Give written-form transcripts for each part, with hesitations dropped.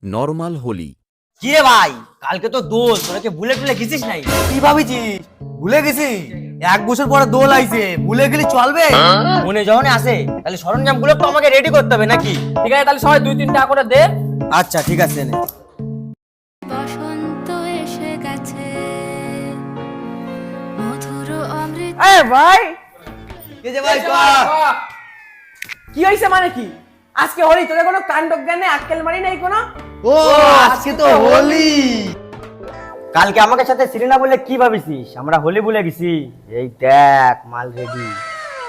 Normal Holi. কি রে ভাই, কালকে তো দোল, তোরা কি ভুলে টুলে গেছিস নাই? কি ভাবিছিস ভুলে গেছি? 1 বছর পরে দোল আইছে, ভুলে গেলি চলবে? মনে যখন আসে তাহলে সরঞ্জাম গুলো তো আমাকে রেডি করতে হবে নাকি? ঠিক আছে, তাহলে সবাই 2-3 টাকা করে দে। আচ্ছা ঠিক আছে নে। বসন্ত এসে গেছে, মধুর অমৃত। এ ভাই, কে যে ভাই কি হইছে মানে কি? আজকে হোলি, তোদের কোনো কাণ্ড জ্ঞানে আক্কেল মারি নাই কোনো? ও আজকে তো হোলি। কালকে আমাকে সাথে সিরিনা বলে কি ভাবিছিস? আমরা হোলি ভুলে গেছি। এই দেখ মাল রেডি।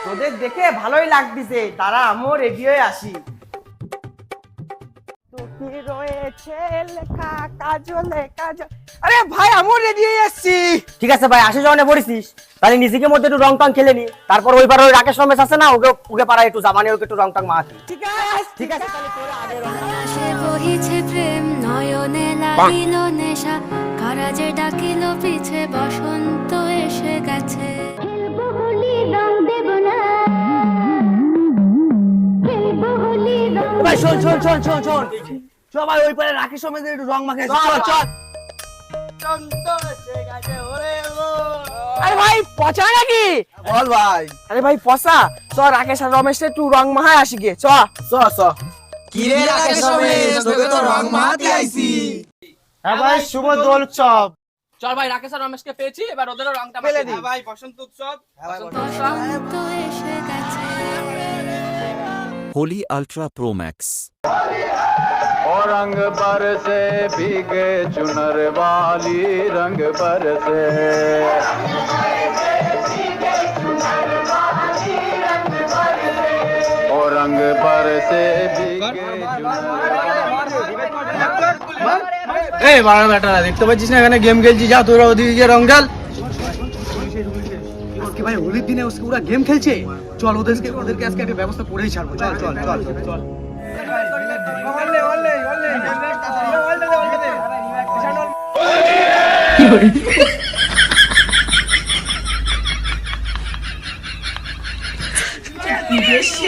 তোদের দেখে ভালোই লাগতেছে, তারা আমিও রেডি হয়ে আসি। তোকে রয়েছে লেখা কাজলে কাজল। আরে ভাই, আমিও রেডি হয়ে আসছি। ঠিক আছে ভাই, আসে যখন পড়েছিস তাহলে নিজেকে মধ্যে একটু রং টং খেলে নি, তারপর ওই পারে ওই রাকেশ রমেশ আছে না, ওকে ওকে পাড়ায় একটু জামানি, ওকে একটু রং টং মাখি। ঠিক আছে ঠিক আছে, তাহলে তোরা আগে রং আকাশে বহিছে প্রেম, নয়নে লাগিল নেশা, কারাজে ডাকিল পিছে, বসন্ত এসে গেছে। খেলবো হোলি, রং দেব না, খেলবো হোলি, রং ভাই শোন শোন শোন শোন শোন, চল ভাই ওই পারে রাকেশ সমেত একটু রং মাখে। চল চল। আরে ভাই, পচা নাকি? বল ভাই। আরে ভাই পচা, চ রাকেশ আর রমেশ একটু রং মাহায় আসি গে, চ। চ চ। কি রে রাকেশ সমেত, তোকে তো রং মাখাতে আইছি। হ্যাঁ ভাই, শুভ দোল উৎসব। চল ভাই, রাকেশ আর রমেশকে পেয়েছি, এবার ওদেরও রংটা পেলে মাখিয়ে দিই। দিই। ভাই, বসন্ত উৎসব। বসন্ত এসে গেছে। Holi ultra pro max. और रंग बरसे भीगे चुनर वाली, रंग बरसे और रंग बरसे भीगे এই বাড়া বেটারা, দেখতে পাচ্ছিস না এখানে গেম খেলছি? যা তোরা ওদিকে গিয়ে রং ঢাল। আজকে ভাই হোলির দিনে ওরা গেম খেলছে, চল ওদেরকে আজকে একটা ব্যবস্থা করেই ছাড়বো। চল চল চল চল। বেশি